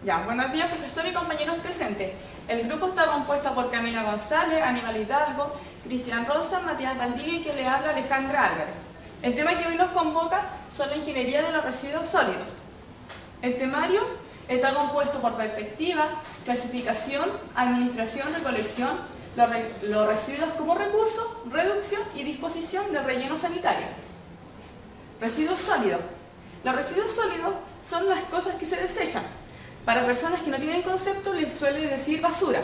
Ya, buenos días, profesor y compañeros presentes. El grupo está compuesto por Camila González, Aníbal Hidalgo, Cristian Rosa, Matías Valdivia y que le habla Alejandra Álvarez. El tema que hoy nos convoca son la ingeniería de los residuos sólidos. El temario está compuesto por perspectiva, clasificación, administración, recolección, los residuos como recurso, reducción y disposición del relleno sanitario. Residuos sólidos. Los residuos sólidos son las cosas que se desechan. Para personas que no tienen concepto les suele decir basura.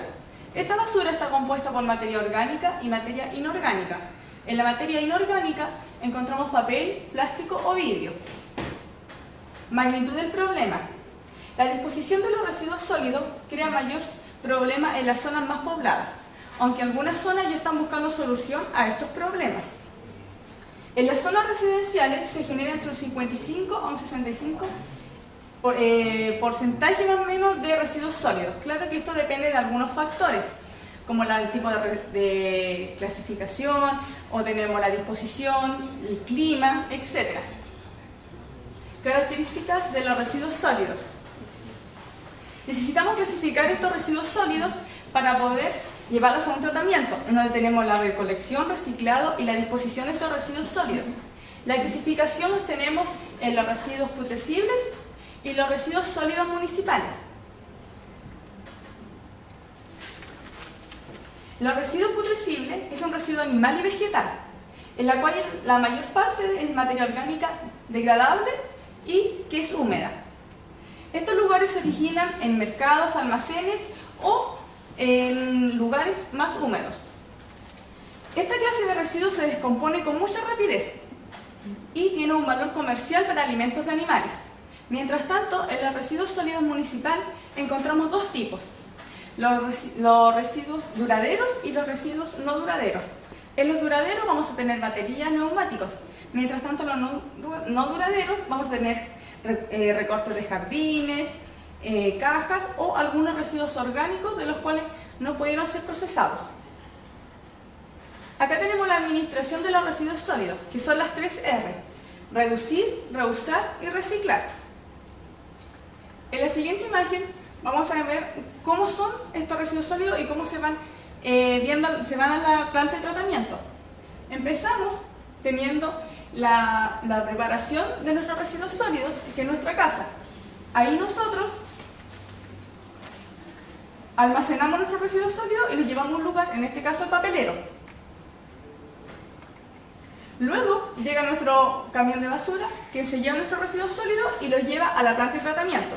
Esta basura está compuesta por materia orgánica y materia inorgánica. En la materia inorgánica encontramos papel, plástico o vidrio. Magnitud del problema. La disposición de los residuos sólidos crea mayor problema en las zonas más pobladas, aunque algunas zonas ya están buscando solución a estos problemas. En las zonas residenciales se genera entre un 55 a un 65 porcentaje más o menos de residuos sólidos. Claro que esto depende de algunos factores, como el tipo de clasificación, o tenemos la disposición, el clima, etc. Características de los residuos sólidos. Necesitamos clasificar estos residuos sólidos para poder llevarlos a un tratamiento, en donde tenemos la recolección, reciclado y la disposición de estos residuos sólidos. La clasificación los tenemos en los residuos putrescibles y los residuos sólidos municipales. Los residuos putrescibles es un residuo animal y vegetal, en la cual la mayor parte es materia orgánica degradable y que es húmeda. Estos lugares se originan en mercados, almacenes o en lugares más húmedos. Esta clase de residuos se descompone con mucha rapidez y tiene un valor comercial para alimentos de animales. Mientras tanto, en los residuos sólidos municipales encontramos dos tipos: los residuos duraderos y los residuos no duraderos. En los duraderos vamos a tener baterías, neumáticos. Mientras tanto, en los no duraderos vamos a tener recortes de jardines, cajas o algunos residuos orgánicos de los cuales no pudieron ser procesados. Acá tenemos la administración de los residuos sólidos, que son las 3 R: reducir, reusar y reciclar. En la siguiente imagen vamos a ver cómo son estos residuos sólidos y cómo se van a la planta de tratamiento. Empezamos teniendo la preparación de nuestros residuos sólidos, que es nuestra casa. Ahí nosotros almacenamos nuestros residuos sólidos y los llevamos a un lugar, en este caso el papelero. Luego llega nuestro camión de basura, que se lleva nuestros residuos sólidos y los lleva a la planta de tratamiento.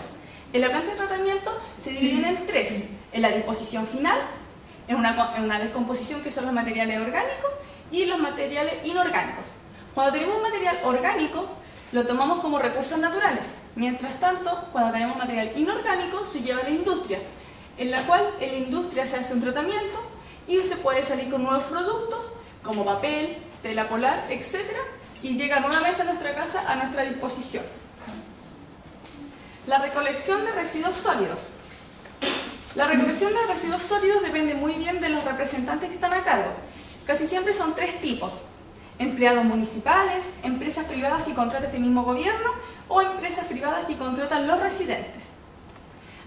En la planta de tratamiento se dividen en 3: en la disposición final, en una descomposición, que son los materiales orgánicos, y los materiales inorgánicos. Cuando tenemos un material orgánico, lo tomamos como recursos naturales. Mientras tanto, cuando tenemos material inorgánico, se lleva a la industria, en la cual en la industria se hace un tratamiento y se puede salir con nuevos productos como papel, tela polar, etc. y llega nuevamente a nuestra casa a nuestra disposición. La recolección de residuos sólidos. La recolección de residuos sólidos depende muy bien de los representantes que están a cargo. Casi siempre son 3 tipos: empleados municipales, empresas privadas que contrata este mismo gobierno o empresas privadas que contratan los residentes.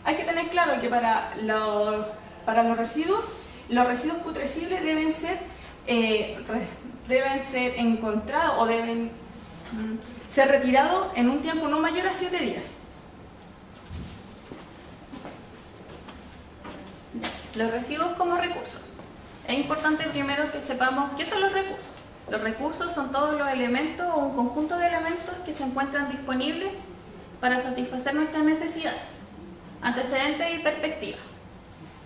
Hay que tener claro que para los residuos putrescibles deben ser encontrados o deben ser retirados en un tiempo no mayor a 7 días. Los residuos como recursos. Es importante primero que sepamos qué son los recursos. Los recursos son todos los elementos o un conjunto de elementos que se encuentran disponibles para satisfacer nuestras necesidades. Antecedentes y perspectiva.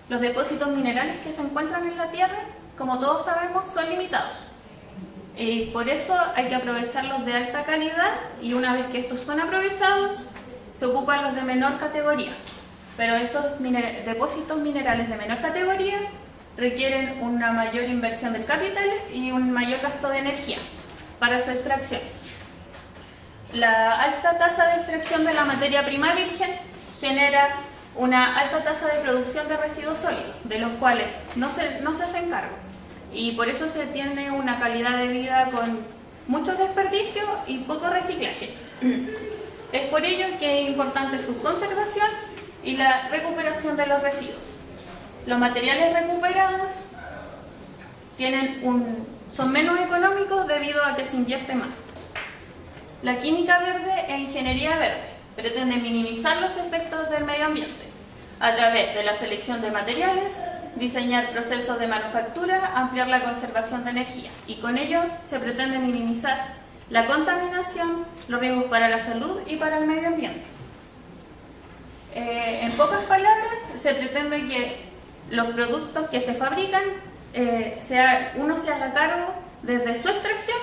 Los depósitos minerales que se encuentran en la Tierra, como todos sabemos, son limitados. Por eso hay que aprovecharlos de alta calidad, y una vez que estos son aprovechados, se ocupan los de menor categoría. Pero estos depósitos minerales de menor categoría requieren una mayor inversión del capital y un mayor gasto de energía para su extracción. La alta tasa de extracción de la materia prima virgen genera una alta tasa de producción de residuos sólidos, de los cuales no se hacen cargo. Y por eso se tiene una calidad de vida con mucho desperdicio y poco reciclaje. Es por ello que es importante su conservación y la recuperación de los residuos. Los materiales recuperados son menos económicos debido a que se invierte más. La química verde e ingeniería verde pretende minimizar los efectos del medio ambiente a través de la selección de materiales, diseñar procesos de manufactura, ampliar la conservación de energía, y con ello se pretende minimizar la contaminación, los riesgos para la salud y para el medio ambiente. En pocas palabras, se pretende que los productos que se fabrican uno se haga cargo desde su extracción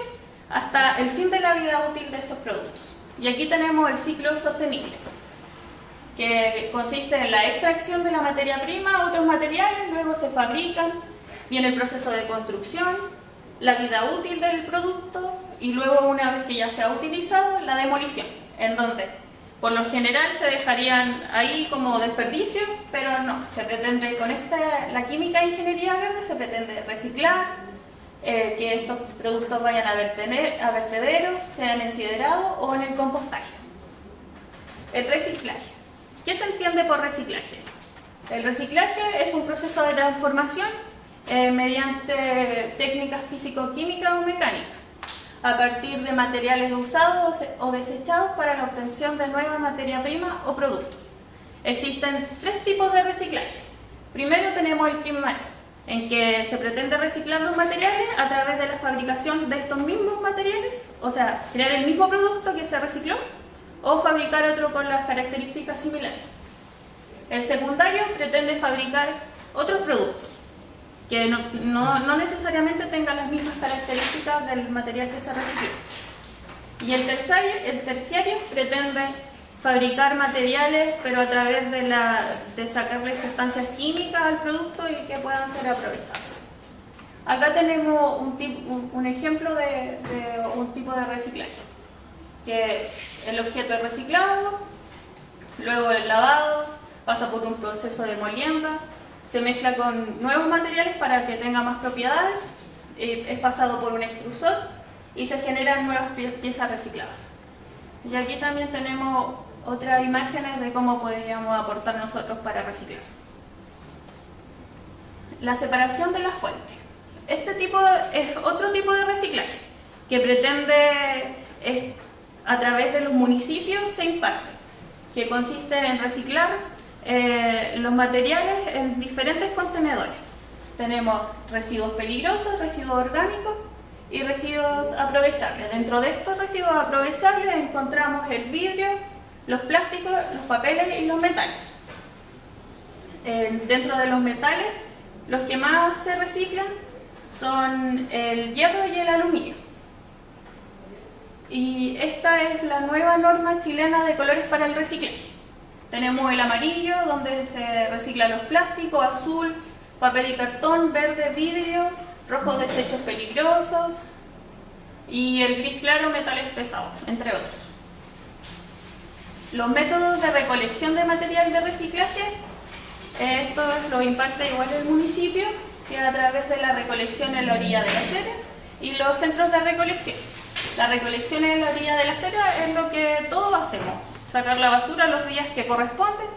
hasta el fin de la vida útil de estos productos. Y aquí tenemos el ciclo sostenible, que consiste en la extracción de la materia prima, otros materiales, luego se fabrican, viene el proceso de construcción, la vida útil del producto y luego, una vez que ya se ha utilizado, la demolición, en donde por lo general se dejarían ahí como desperdicio, pero no, se pretende con la química e ingeniería verde se pretende reciclar, que estos productos vayan a vertederos, sean incinerados o en el compostaje. El reciclaje. ¿Qué se entiende por reciclaje? El reciclaje es un proceso de transformación mediante técnicas físico-químicas o mecánicas, a partir de materiales usados o desechados para la obtención de nueva materia prima o productos. Existen 3 tipos de reciclaje. Primero tenemos el primario, en que se pretende reciclar los materiales a través de la fabricación de estos mismos materiales, o sea, crear el mismo producto que se recicló o fabricar otro con las características similares. El secundario pretende fabricar otros productos que no necesariamente tengan las mismas características del material que se recicló. Y el terciario pretende fabricar materiales, pero a través de sacarle sustancias químicas al producto y que puedan ser aprovechados. Acá tenemos un ejemplo de un tipo de reciclaje, que el objeto es reciclado, luego el lavado, pasa por un proceso de molienda, se mezcla con nuevos materiales para que tenga más propiedades, es pasado por un extrusor y se generan nuevas piezas recicladas. Y aquí también tenemos otras imágenes de cómo podríamos aportar nosotros para reciclar. La separación de la fuente. Este tipo es otro tipo de reciclaje que pretende, a través de los municipios se imparte, que consiste en reciclar los materiales en diferentes contenedores. Tenemos residuos peligrosos, residuos orgánicos y residuos aprovechables. Dentro de estos residuos aprovechables encontramos el vidrio, los plásticos, los papeles y los metales. Dentro de los metales, los que más se reciclan son el hierro y el aluminio. Y esta es la nueva norma chilena de colores para el reciclaje. Tenemos el amarillo, donde se reciclan los plásticos, azul, papel y cartón, verde, vidrio, rojo, desechos peligrosos, y el gris claro, metales pesados, entre otros. Los métodos de recolección de material de reciclaje, esto lo imparte igual el municipio, que a través de la recolección en la orilla de la acera y los centros de recolección. La recolección en la orilla de la acera es lo que todos hacemos, sacar la basura los días que corresponden,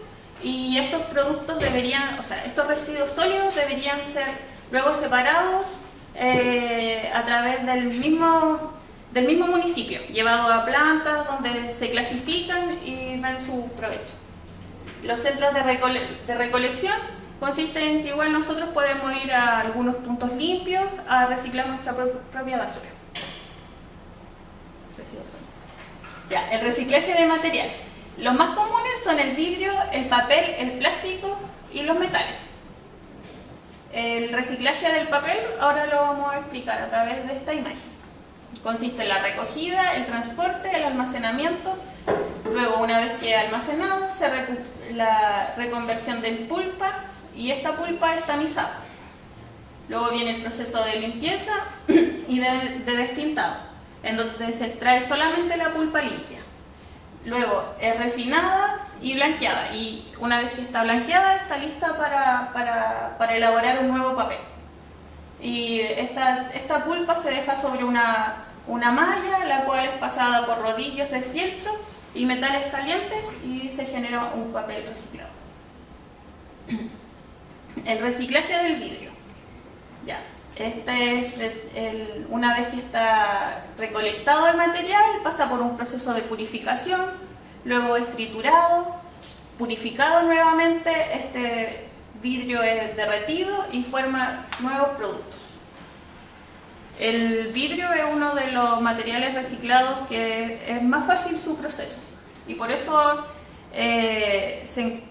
y estos productos estos residuos sólidos deberían ser luego separados a través del mismo municipio, llevados a plantas donde se clasifican y ven su provecho. Los centros de recolección consisten en que igual nosotros podemos ir a algunos puntos limpios a reciclar nuestra propia basura. Ya, el reciclaje de material. Los más comunes son el vidrio, el papel, el plástico y los metales. El reciclaje del papel ahora lo vamos a explicar a través de esta imagen. Consiste en la recogida, el transporte, el almacenamiento. Luego, una vez que almacenado, la reconversión de pulpa, y esta pulpa es tamizada. Luego viene el proceso de limpieza y de destintado, en donde se extrae solamente la pulpa limpia. Luego es refinada y blanqueada, y una vez que está blanqueada está lista para elaborar un nuevo papel. Y esta pulpa se deja sobre una malla, la cual es pasada por rodillos de fieltro y metales calientes, y se genera un papel reciclado. El reciclaje del vidrio. Ya. Una vez que está recolectado el material, pasa por un proceso de purificación, luego es triturado, purificado nuevamente, este vidrio es derretido y forma nuevos productos. El vidrio es uno de los materiales reciclados que es más fácil su proceso y por eso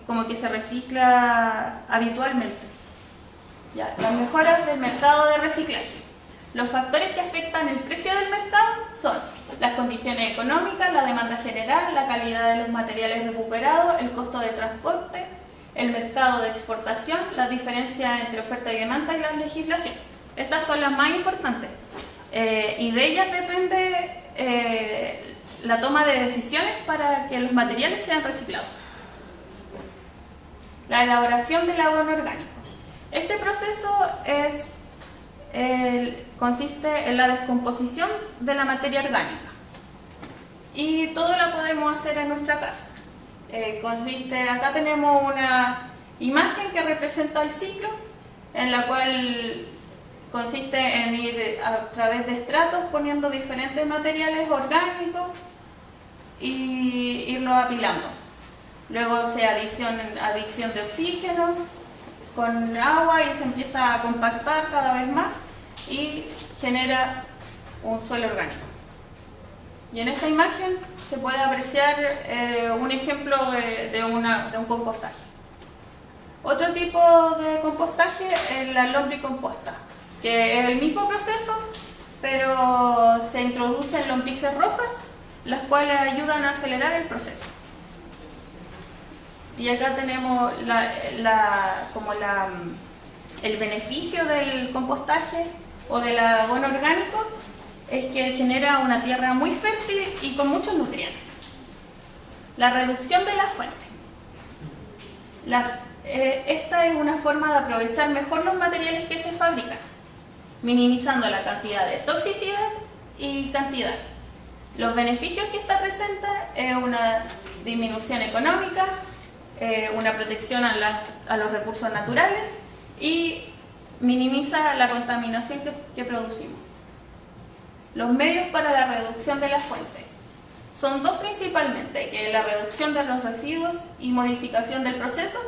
como que se recicla habitualmente. Ya, las mejoras del mercado de reciclaje. Los factores que afectan el precio del mercado son las condiciones económicas, la demanda general, la calidad de los materiales recuperados, el costo de transporte, el mercado de exportación, la diferencia entre oferta y demanda y la legislación. Estas son las más importantes y de ellas depende la toma de decisiones para que los materiales sean reciclados. La elaboración del abono orgánico. Este proceso consiste en la descomposición de la materia orgánica y todo lo podemos hacer en nuestra casa. Acá tenemos una imagen que representa el ciclo, en la cual consiste en ir a través de estratos poniendo diferentes materiales orgánicos y irlos apilando. Luego se adicción de oxígeno con agua y se empieza a compactar cada vez más y genera un suelo orgánico. Y en esta imagen se puede apreciar un ejemplo de un compostaje. Otro tipo de compostaje es la lombricomposta, que es el mismo proceso, pero se introducen lombrices rojas, las cuales ayudan a acelerar el proceso. Y acá tenemos el beneficio del compostaje o del abono orgánico, es que genera una tierra muy fértil y con muchos nutrientes. La reducción de la fuente. Esta es una forma de aprovechar mejor los materiales que se fabrican, minimizando la cantidad de toxicidad y cantidad. Los beneficios que esta presenta es una disminución económica, una protección a los recursos naturales y minimiza la contaminación que producimos. Los medios para la reducción de la fuente son dos principalmente, que es la reducción de los residuos y modificación del proceso,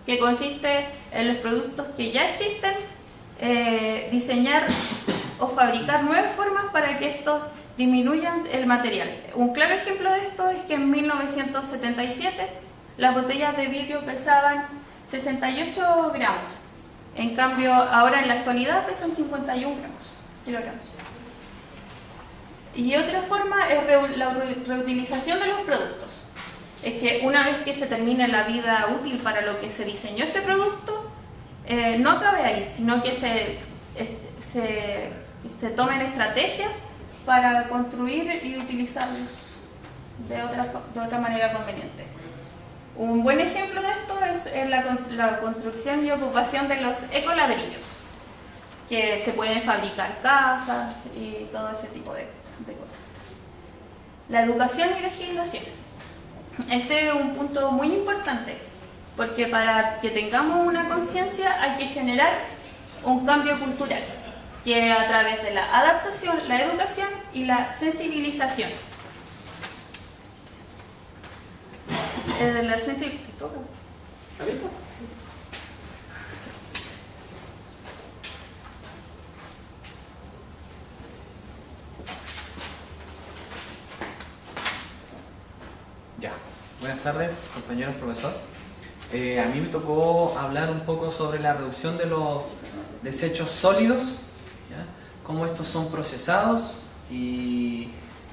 que consiste en los productos que ya existen, diseñar o fabricar nuevas formas para que estos disminuyan el material. Un claro ejemplo de esto es que en 1977 las botellas de vidrio pesaban 68 gramos, en cambio ahora en la actualidad pesan 51 kilogramos. Y otra forma es la reutilización de los productos. Es que una vez que se termine la vida útil para lo que se diseñó este producto, no acabe ahí, sino que se tomen estrategias para construir y utilizarlos de otra manera conveniente. Un buen ejemplo de esto es la construcción y ocupación de los ecoladrillos, que se pueden fabricar casas y todo ese tipo de cosas. La educación y legislación. Este es un punto muy importante, porque para que tengamos una conciencia hay que generar un cambio cultural, que a través de la adaptación, la educación y la sensibilización. La sensibilización. Ya, buenas tardes, compañeros, profesor. A mí me tocó hablar un poco sobre la reducción de los desechos sólidos, ¿ya? Cómo estos son procesados y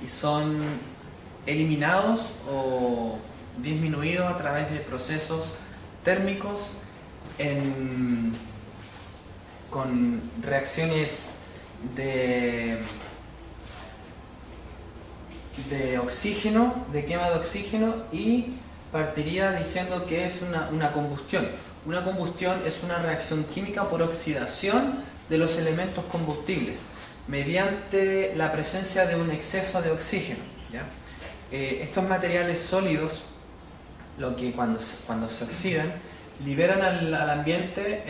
son eliminados o disminuidos a través de procesos térmicos con reacciones de oxígeno, de quema de oxígeno, y partiría diciendo que es una combustión. Una combustión es una reacción química por oxidación de los elementos combustibles mediante la presencia de un exceso de oxígeno, ¿ya? Estos materiales sólidos, cuando se oxidan, liberan al ambiente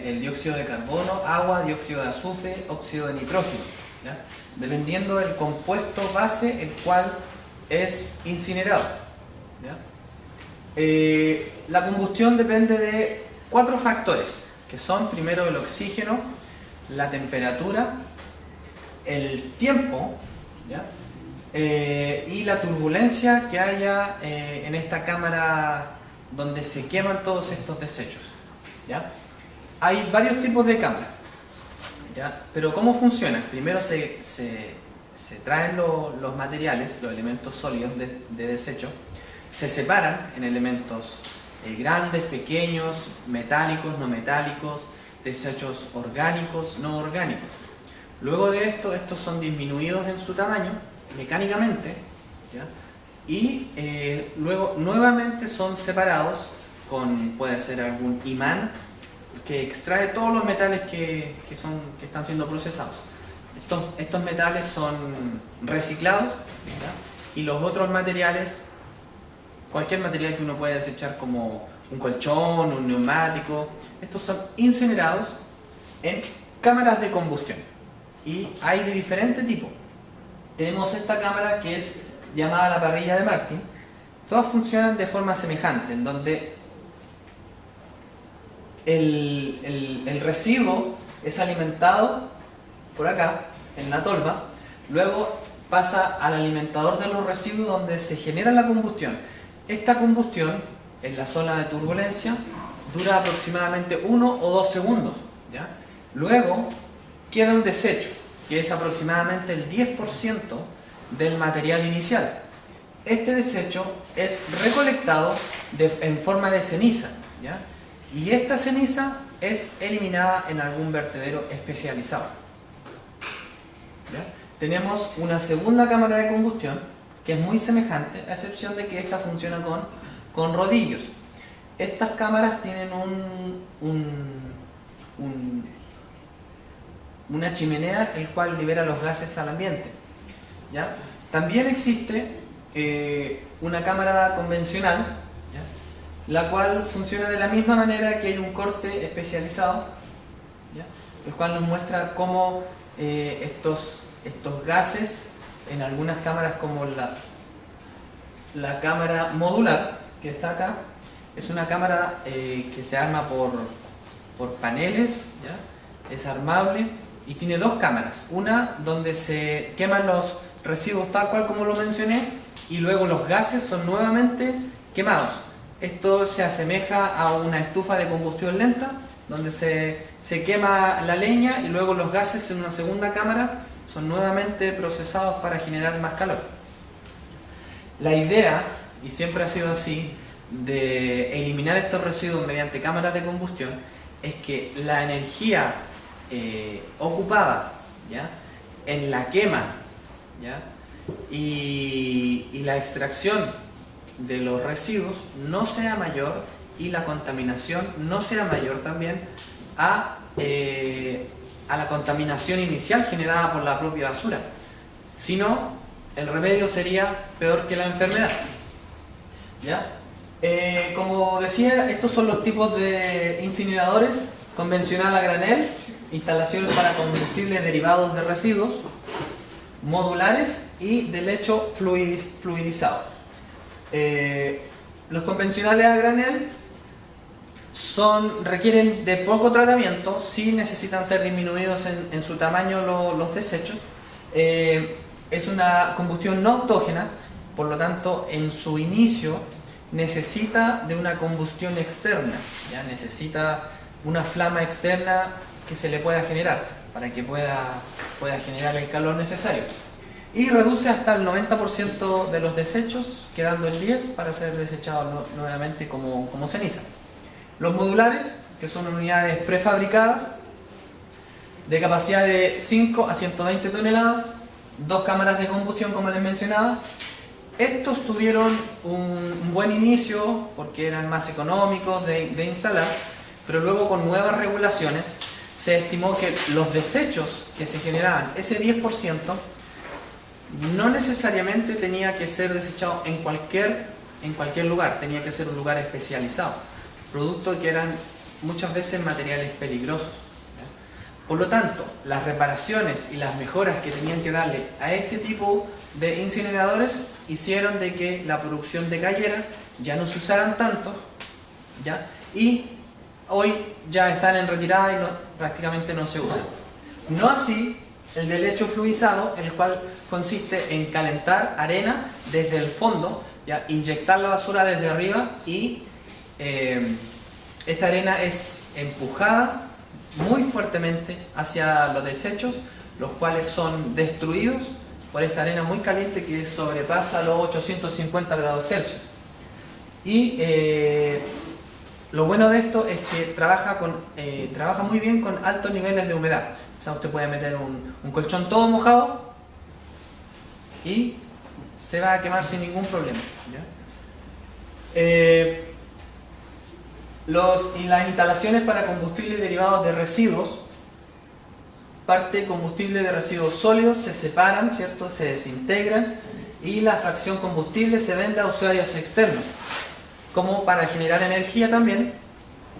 el dióxido de carbono, agua, dióxido de azufre, óxido de nitrógeno, ¿ya? Dependiendo del compuesto base el cual es incinerado, ¿ya? La combustión depende de 4 factores, que son primero el oxígeno, la temperatura, el tiempo, ¿ya? Y la turbulencia que haya en esta cámara donde se queman todos estos desechos, ¿ya? Hay varios tipos de cámaras, ¿ya? Pero ¿cómo funciona? Primero se traen los materiales, los elementos sólidos de desecho, se separan en elementos grandes, pequeños, metálicos, no metálicos, desechos orgánicos, no orgánicos. Luego de esto, estos son disminuidos en su tamaño mecánicamente, ¿ya? Y luego nuevamente son separados con, puede ser algún imán que extrae todos los metales que están siendo procesados. Estos metales son reciclados, ¿ya? Y los otros materiales, cualquier material que uno pueda desechar como un colchón, un neumático, estos son incinerados en cámaras de combustión. Y hay de diferente tipo. Tenemos esta cámara que es llamada la parrilla de Martin. Todas funcionan de forma semejante, en donde el residuo es alimentado por acá, en la tolva, luego pasa al alimentador de los residuos donde se genera la combustión. Esta combustión, en la zona de turbulencia, dura aproximadamente 1 o 2 segundos, ¿ya? Luego queda un desecho, que es aproximadamente el 10% del material inicial. Este desecho es recolectado en forma de ceniza, ¿ya? Y esta ceniza es eliminada en algún vertedero especializado, ¿ya? Tenemos una segunda cámara de combustión que es muy semejante, a excepción de que esta funciona con rodillos. Estas cámaras tienen una chimenea el cual libera los gases al ambiente, ¿ya? También existe una cámara convencional, ¿ya? La cual funciona de la misma manera, que hay un corte especializado, ¿ya? El cual nos muestra cómo estos gases en algunas cámaras, como la cámara modular que está acá, es una cámara que se arma por paneles, ¿ya? Es armable y tiene 2 cámaras, una donde se queman los residuos tal cual como lo mencioné, y luego los gases son nuevamente quemados. Esto se asemeja a una estufa de combustión lenta, donde se quema la leña y luego los gases en una segunda cámara son nuevamente procesados para generar más calor. La idea, y siempre ha sido así, de eliminar estos residuos mediante cámaras de combustión, es que la energía ocupada, ¿ya?, en la quema, ¿ya?, y la extracción de los residuos no sea mayor, y la contaminación no sea mayor también a la contaminación inicial generada por la propia basura, sino el remedio sería peor que la enfermedad, ¿ya? Como decía, estos son los tipos de incineradores: convencional a granel, instalaciones para combustibles derivados de residuos, modulares y de lecho fluidizado. Los convencionales a granel requieren de poco tratamiento, sí necesitan ser disminuidos en su tamaño los desechos. Es una combustión no autógena, por lo tanto en su inicio necesita de una combustión externa, ¿ya? Necesita una flama externa que se le pueda generar para que pueda generar el calor necesario, y reduce hasta el 90% de los desechos, quedando el 10% para ser desechados nuevamente como ceniza. Los modulares, que son unidades prefabricadas de capacidad de 5 a 120 toneladas, 2 cámaras de combustión como les mencionaba. Estos tuvieron un buen inicio porque eran más económicos de instalar, pero luego con nuevas regulaciones se estimó que los desechos que se generaban, ese 10%, no necesariamente tenía que ser desechado en cualquier lugar, tenía que ser un lugar especializado. producto que eran muchas veces materiales peligrosos. Por lo tanto, las reparaciones y las mejoras que tenían que darle a este tipo de incineradores hicieron de que la producción decayera, ya no se usaran tanto, ¿ya? Y hoy ya están en retirada y prácticamente no se usan. No así el de lecho fluidizado, el cual consiste en calentar arena desde el fondo, ¿ya? Inyectar la basura desde arriba y esta arena es empujada muy fuertemente hacia los desechos, los cuales son destruidos por esta arena muy caliente que sobrepasa los 850 grados Celsius. Y lo bueno de esto es que trabaja muy bien con altos niveles de humedad. O sea, usted puede meter un colchón todo mojado y se va a quemar sin ningún problema, ¿ya? Las instalaciones para combustibles derivados de residuos, parte de combustible de residuos sólidos se separan, ¿cierto? Se desintegran y la fracción combustible se vende a usuarios externos. Como para generar energía también,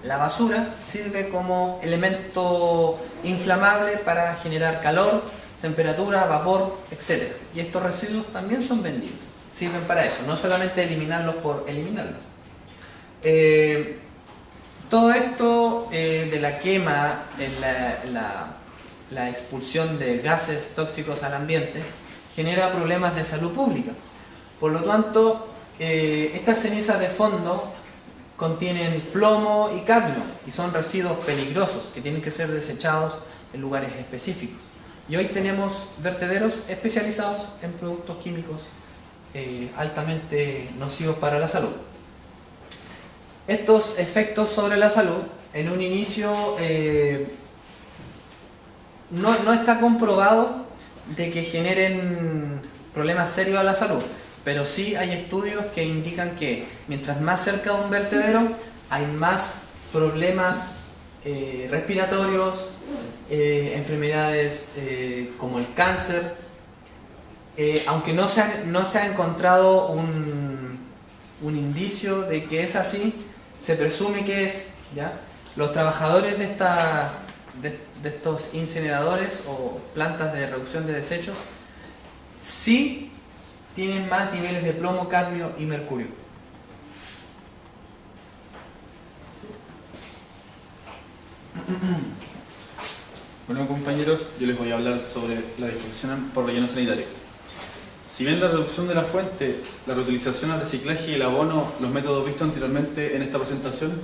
la basura sirve como elemento inflamable para generar calor, temperatura, vapor, etc. Y estos residuos también son vendidos, sirven para eso, no solamente eliminarlos por eliminarlos. Todo esto de la quema, la expulsión de gases tóxicos al ambiente, genera problemas de salud pública. Por lo tanto, estas cenizas de fondo contienen plomo y cadmio y son residuos peligrosos que tienen que ser desechados en lugares específicos. Y hoy tenemos vertederos especializados en productos químicos altamente nocivos para la salud. Estos efectos sobre la salud, en un inicio, no está comprobado de que generen problemas serios a la salud, pero sí hay estudios que indican que mientras más cerca de un vertedero hay más problemas respiratorios, enfermedades como el cáncer, aunque no se ha encontrado un indicio de que es así, se presume que es, ¿ya? Los trabajadores de estos incineradores o plantas de reducción de desechos sí tienen más niveles de plomo, cadmio y mercurio. Bueno, compañeros, yo les voy a hablar sobre la disposición por relleno sanitario. Si bien la reducción de la fuente, la reutilización, el reciclaje y el abono, los métodos vistos anteriormente en esta presentación,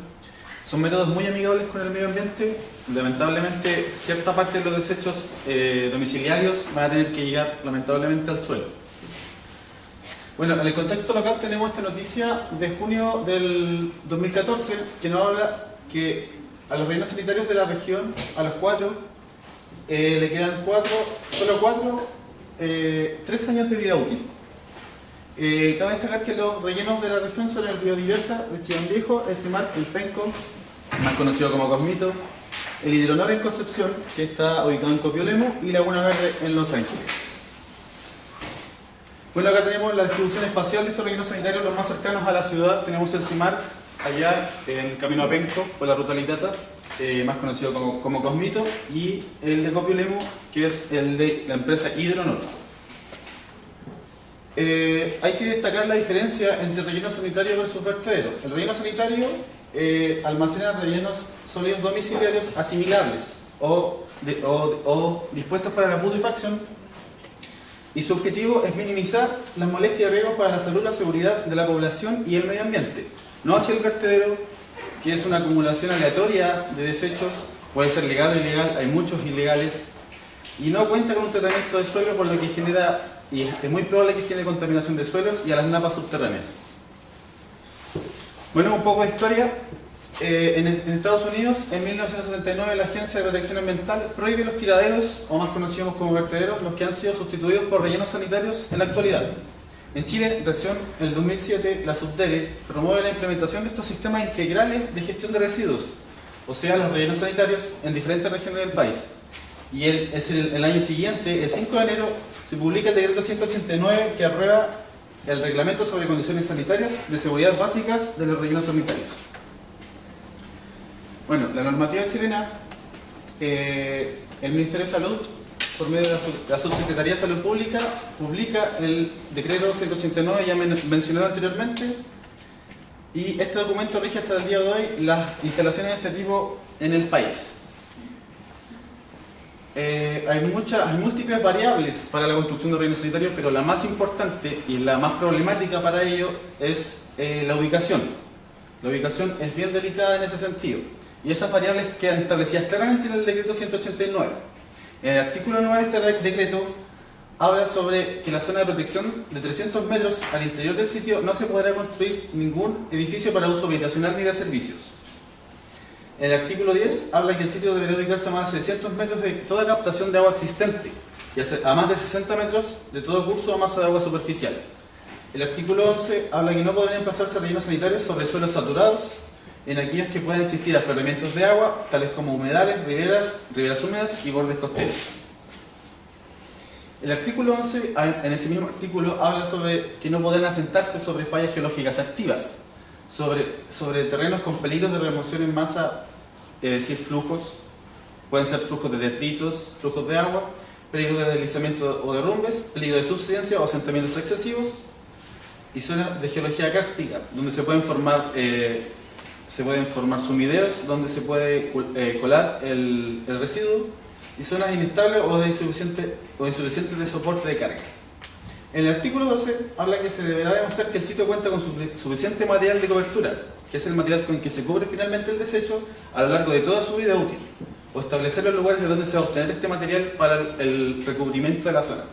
son métodos muy amigables con el medio ambiente, lamentablemente cierta parte de los desechos domiciliarios van a tener que llegar lamentablemente al suelo. Bueno, en el contexto local tenemos esta noticia de junio del 2014 que nos habla que a los rellenos sanitarios de la región, a los 4, le quedan 3 años de vida útil. Cabe destacar que los rellenos de la región son el Biodiversa de Chillán Viejo, el CEMAR, el Penco, más conocido como Cosmito, el Hidronor en Concepción, que está ubicado en Copiolemo, y Laguna Verde en Los Ángeles. Bueno, acá tenemos la distribución espacial de estos rellenos sanitarios, los más cercanos a la ciudad. Tenemos el CEMAR, allá en camino a Penco, por la ruta Litata, más conocido como Cosmito, y el de Copiolemo, que es el de la empresa Hidronor. Hay que destacar la diferencia entre relleno sanitario versus vertedero. El relleno sanitario almacena rellenos sólidos domiciliarios asimilables o dispuestos para la putrefacción, y su objetivo es minimizar las molestias y riesgos para la salud y la seguridad de la población y el medio ambiente. No hacia el vertedero, que es una acumulación aleatoria de desechos, puede ser legal o ilegal, hay muchos ilegales, y no cuenta con un tratamiento de suelo, por lo que genera, y es muy probable que genere contaminación de suelos y a las napas subterráneas. Bueno, un poco de historia. En Estados Unidos, en 1979, la Agencia de Protección Ambiental prohíbe los tiraderos, o más conocidos como vertederos, los que han sido sustituidos por rellenos sanitarios en la actualidad. En Chile, recién en el 2007, la Subdere promueve la implementación de estos sistemas integrales de gestión de residuos, o sea, los rellenos sanitarios en diferentes regiones del país. Y el año siguiente, el 5 de enero, se publica el decreto 189 que aprueba el reglamento sobre condiciones sanitarias de seguridad básicas de los rellenos sanitarios. Bueno, la normativa chilena, el Ministerio de Salud, por medio de la Subsecretaría de Salud Pública, publica el decreto 189 ya mencionado anteriormente, y este documento rige hasta el día de hoy las instalaciones de este tipo en el país. Hay múltiples variables para la construcción de rellenos sanitarios, pero la más importante y la más problemática para ello es la ubicación. La ubicación es bien delicada en ese sentido, y esas variables quedan establecidas claramente en el decreto 189. En el artículo 9 de este decreto habla sobre que la zona de protección de 300 metros al interior del sitio no se podrá construir ningún edificio para uso habitacional ni de servicios. En el artículo 10 habla que el sitio deberá ubicarse a más de 600 metros de toda captación de agua existente y a más de 60 metros de todo curso o masa de agua superficial. El artículo 11 habla que no podrán emplazarse rellenos sanitarios sobre suelos saturados en aquellos que puedan existir afloramientos de agua, tales como humedales, riberas húmedas y bordes costeros. El artículo 11, en ese mismo artículo, habla sobre que no podrán asentarse sobre fallas geológicas activas, sobre terrenos con peligros de remoción en masa, es decir, flujos, pueden ser flujos de detritos, flujos de agua, peligro de deslizamiento o derrumbes, peligro de subsidencia o asentamientos excesivos, y zonas de geología kárstica, donde se pueden formar sumideros, donde se puede colar el residuo, y zonas inestables o insuficientes de soporte de carga. En el artículo 12 habla que se deberá demostrar que el sitio cuenta con suficiente material de cobertura, que es el material con que se cubre finalmente el desecho a lo largo de toda su vida útil, o establecer los lugares de donde se va a obtener este material para el recubrimiento de la zona.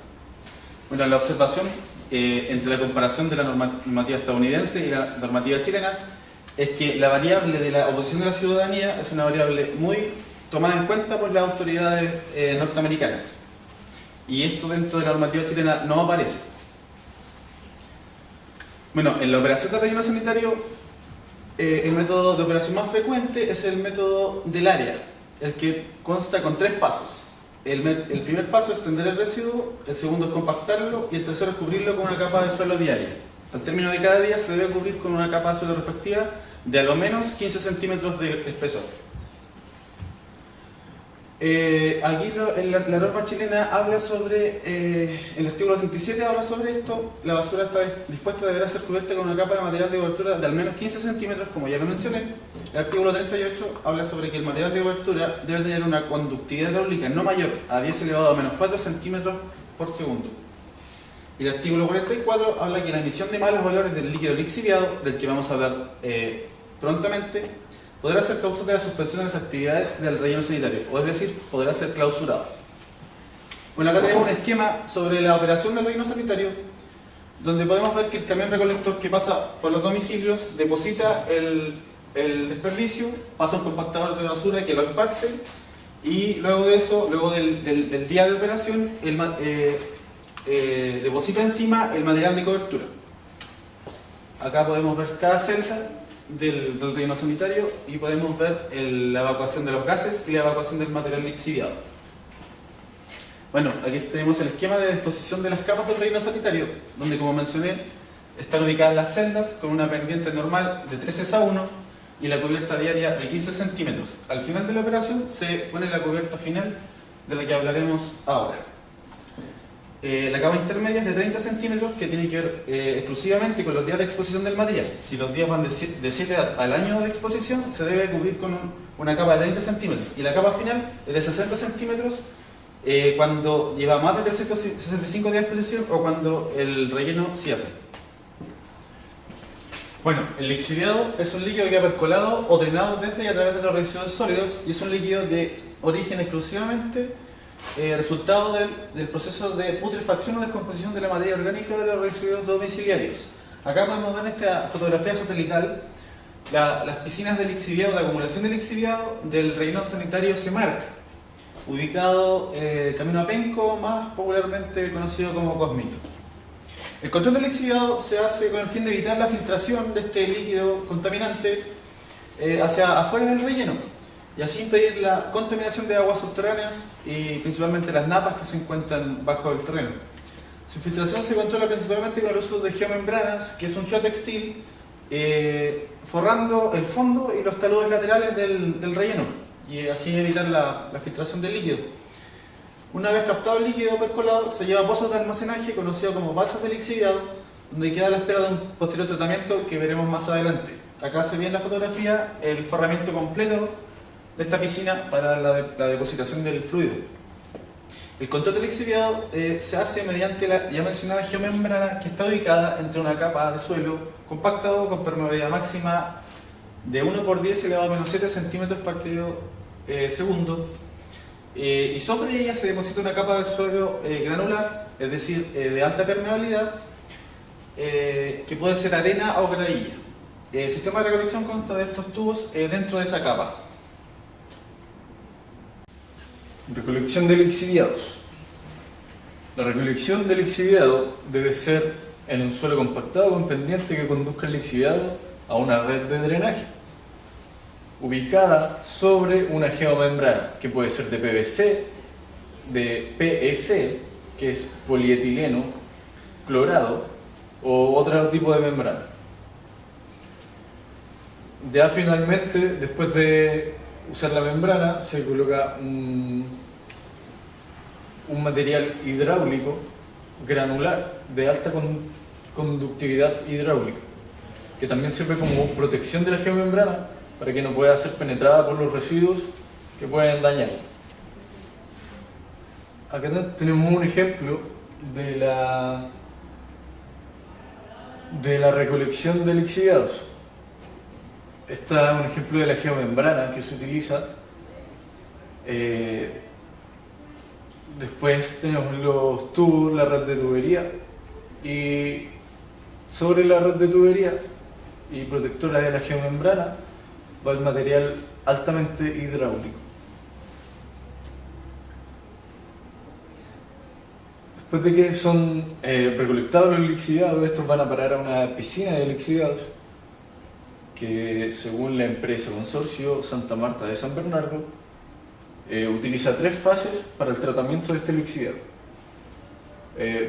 Bueno, la observación entre la comparación de la normativa estadounidense y la normativa chilena es que la variable de la oposición de la ciudadanía es una variable muy tomada en cuenta por las autoridades norteamericanas, y esto dentro de la normativa chilena no aparece. Bueno, en la operación de relleno sanitario, el método de operación más frecuente es el método del área, el que consta con 3 pasos. El primer paso es tender el residuo, el segundo es compactarlo y el tercero es cubrirlo con una capa de suelo diaria. Al término de cada día se debe cubrir con una capa de suelo respectiva de a lo menos 15 centímetros de espesor. Aquí la norma chilena habla sobre, el artículo 37 habla sobre esto. La basura está dispuesta a deberá ser cubierta con una capa de material de cobertura de al menos 15 centímetros, como ya lo mencioné. El artículo 38 habla sobre que el material de cobertura debe tener una conductividad hidráulica no mayor a 10 elevado a menos 4 centímetros por segundo. Y el artículo 44 habla que la emisión de malos valores del líquido lixiviado, del que vamos a hablar prontamente, podrá ser causa de la suspensión de las actividades del relleno sanitario, o es decir, podrá ser clausurado. Bueno, acá tenemos un esquema sobre la operación del relleno sanitario, donde podemos ver que el camión recolector que pasa por los domicilios deposita el desperdicio, pasa un compactador de basura que lo esparce, y luego de eso, luego del día de operación, deposita encima el material de cobertura. Acá podemos ver cada celda del relleno sanitario y podemos ver la evacuación de los gases y la evacuación del material lixiviado. Bueno, aquí tenemos el esquema de disposición de las capas del relleno sanitario, donde, como mencioné, están ubicadas las celdas con una pendiente normal de 13/1 y la cubierta diaria de 15 centímetros. Al final de la operación se pone la cubierta final, de la que hablaremos ahora. La capa intermedia es de 30 centímetros, que tiene que ver exclusivamente con los días de exposición del material. Si los días van de 7 al año de exposición, se debe cubrir con una capa de 30 centímetros. Y la capa final es de 60 centímetros cuando lleva más de 365 días de exposición o cuando el relleno cierra. Bueno, el lixiviado es un líquido que ha percolado o drenado desde y a través de los residuos sólidos, y es un líquido de origen exclusivamente resultado del proceso de putrefacción o descomposición de la materia orgánica de los residuos domiciliarios. Acá podemos ver en esta fotografía satelital las piscinas de lixiviado, de acumulación de lixiviado del relleno sanitario Semarc, ubicado camino a Penco, más popularmente conocido como Cosmito. El control del lixiviado se hace con el fin de evitar la filtración de este líquido contaminante hacia afuera del relleno, y así impedir la contaminación de aguas subterráneas y principalmente las napas que se encuentran bajo el terreno. Su filtración se controla principalmente con el uso de geomembranas, que es un geotextil forrando el fondo y los taludes laterales del relleno y así evitar la filtración del líquido. Una vez captado el líquido percolado, se lleva a pozos de almacenaje conocidos como balsas de lixiviado, donde queda a la espera de un posterior tratamiento que veremos más adelante. Acá se ve en la fotografía el forramiento completo de esta piscina para la depositación del fluido. El control del lixiviado se hace mediante la ya mencionada geomembrana, que está ubicada entre una capa de suelo compactado con permeabilidad máxima de 1 por 10 elevado a menos 7 centímetros partido segundo, y sobre ella se deposita una capa de suelo granular, es decir, de alta permeabilidad, que puede ser arena o gravilla. El sistema de recolección consta de estos tubos dentro de esa capa. Recolección de lixiviados. La recolección del lixiviado debe ser en un suelo compactado con pendiente que conduzca el lixiviado a una red de drenaje, ubicada sobre una geomembrana, que puede ser de PVC, de PEC, que es polietileno clorado, o otro tipo de membrana. Ya finalmente, después de usar la membrana, se coloca un material hidráulico granular de alta conductividad hidráulica, que también sirve como protección de la geomembrana para que no pueda ser penetrada por los residuos que pueden dañar. Acá tenemos un ejemplo de la recolección de lixiviados. Este es un ejemplo de la geomembrana que se utiliza. Después tenemos los tubos, la red de tubería, y sobre la red de tubería y protectora de la geomembrana va el material altamente hidráulico. Después de que son recolectados los lixiviados, estos van a parar a una piscina de lixiviados que, según la empresa consorcio Santa Marta de San Bernardo, utiliza 3 fases para el tratamiento de este lixiviado: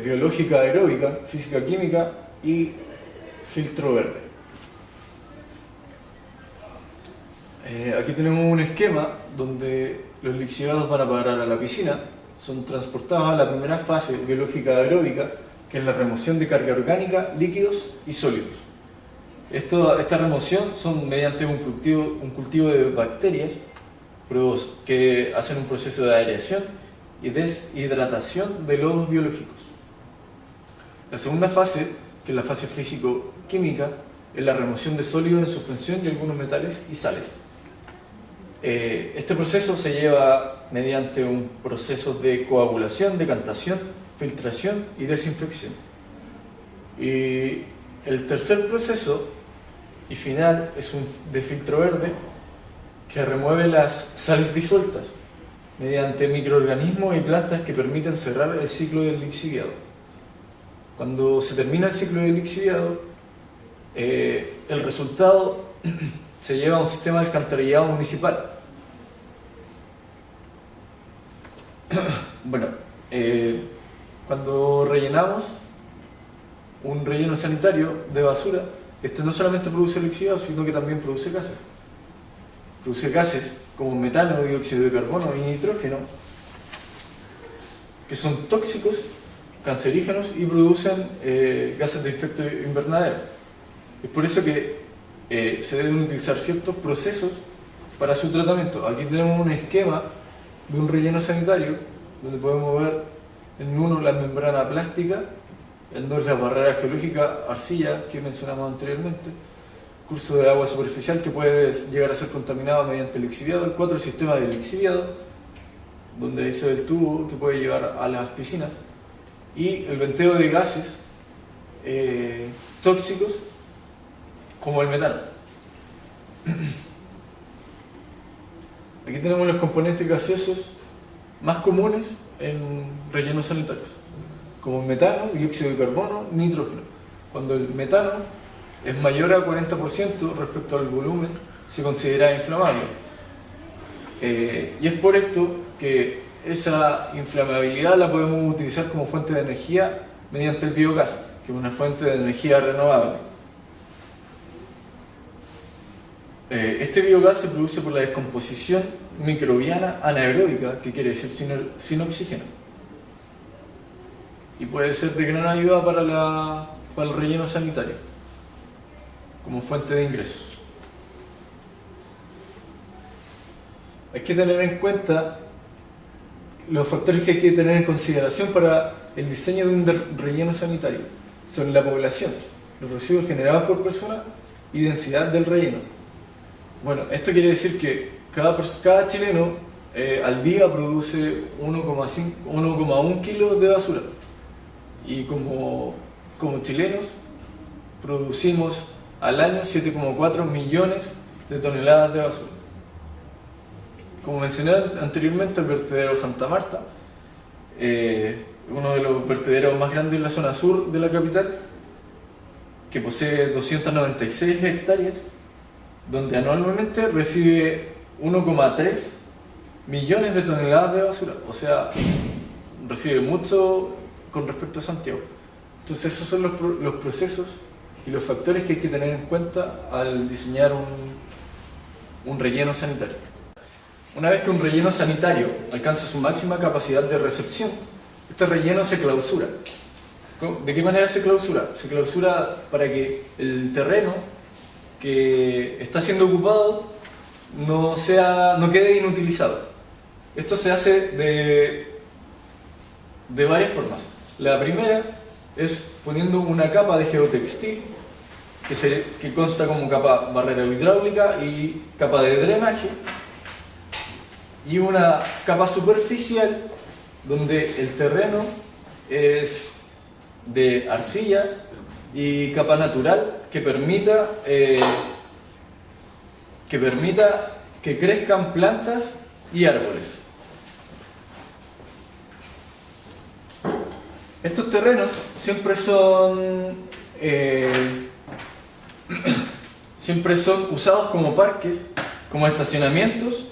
biológica aeróbica, física química y filtro verde. Aquí tenemos un esquema donde los lixiviados van a parar a la piscina, son transportados a la primera fase biológica aeróbica, que es la remoción de carga orgánica, líquidos y sólidos. Esta remoción son mediante un cultivo de bacterias que hacen un proceso de aireación y deshidratación de lodos biológicos. La segunda fase, que es la fase físico-química, es la remoción de sólidos en suspensión y algunos metales y sales. Este proceso se lleva mediante un proceso de coagulación, decantación, filtración y desinfección. Y el tercer proceso y final es un de filtro verde, que remueve las sales disueltas mediante microorganismos y plantas que permiten cerrar el ciclo del lixiviado. Cuando se termina el ciclo del lixiviado, el resultado se lleva a un sistema de alcantarillado municipal. Bueno, cuando rellenamos un relleno sanitario de basura, este no solamente produce lixiviado, sino que también produce gases. Produce gases como metano, dióxido de carbono y nitrógeno, que son tóxicos, cancerígenos y producen gases de efecto invernadero. Es por eso que se deben utilizar ciertos procesos para su tratamiento. Aquí tenemos un esquema de un relleno sanitario, donde podemos ver en uno la membrana plástica, en 2 la barrera geológica, arcilla, que mencionamos anteriormente, curso de agua superficial que puede llegar a ser contaminado mediante el lixiviado, el 4 el sistema de lixiviado, donde dice el tubo que puede llevar a las piscinas, y el venteo de gases tóxicos como el metano. Aquí tenemos los componentes gaseosos más comunes en rellenos sanitarios, como metano, dióxido de carbono, nitrógeno. Cuando el metano es mayor a 40% respecto al volumen, se considera inflamable. Y es por esto que esa inflamabilidad la podemos utilizar como fuente de energía mediante el biogás, que es una fuente de energía renovable. Este biogás se produce por la descomposición microbiana anaeróbica, que quiere decir sin oxígeno. Y puede ser de gran ayuda para el relleno sanitario, como fuente de ingresos. Hay que tener en cuenta los factores que hay que tener en consideración para el diseño de un relleno sanitario. Son la población, los residuos generados por persona y densidad del relleno. Bueno, esto quiere decir que cada chileno al día produce 1,1 kilos de basura. Y como chilenos producimos al año 7,4 millones de toneladas de basura. Como mencioné anteriormente, el vertedero Santa Marta, uno de los vertederos más grandes en la zona sur de la capital, que posee 296 hectáreas, donde anualmente recibe 1,3 millones de toneladas de basura. O sea, recibe mucho con respecto a Santiago. Entonces esos son los procesos y los factores que hay que tener en cuenta al diseñar un relleno sanitario. Una vez que un relleno sanitario alcanza su máxima capacidad de recepción, este relleno se clausura. ¿De qué manera se clausura? Se clausura para que el terreno que está siendo ocupado no quede inutilizado. Esto se hace de varias formas. La primera es poniendo una capa de geotextil que consta como capa barrera hidráulica y capa de drenaje, y una capa superficial donde el terreno es de arcilla y capa natural que permita que crezcan plantas y árboles. Estos terrenos siempre son usados como parques, como estacionamientos.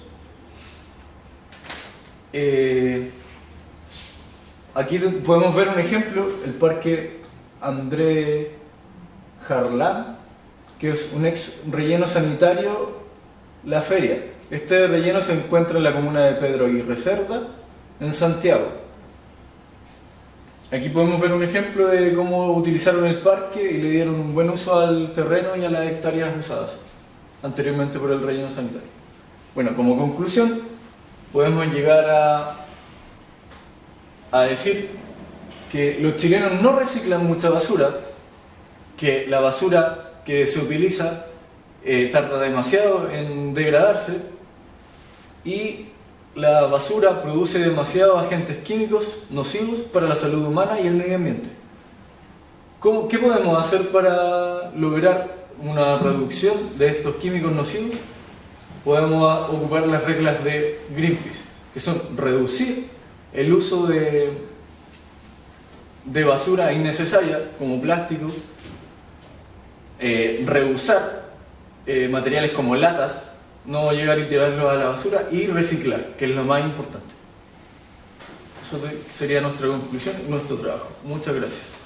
Aquí podemos ver un ejemplo, el parque André Harlan, que es un ex relleno sanitario La Feria. Este relleno se encuentra en la comuna de Pedro Aguirre Cerda, en Santiago. Aquí podemos ver un ejemplo de cómo utilizaron el parque y le dieron un buen uso al terreno y a las hectáreas usadas anteriormente por el relleno sanitario. Bueno, como conclusión, podemos llegar a decir que los chilenos no reciclan mucha basura, que la basura que se utiliza tarda demasiado en degradarse y la basura produce demasiados agentes químicos nocivos para la salud humana y el medio ambiente. ¿Qué podemos hacer para lograr una reducción de estos químicos nocivos? Podemos ocupar las reglas de Greenpeace, que son reducir el uso de basura innecesaria como plástico, reusar materiales como latas, no llegar y tirarlos a la basura, y reciclar, que es lo más importante. Eso sería nuestra conclusión y nuestro trabajo. Muchas gracias.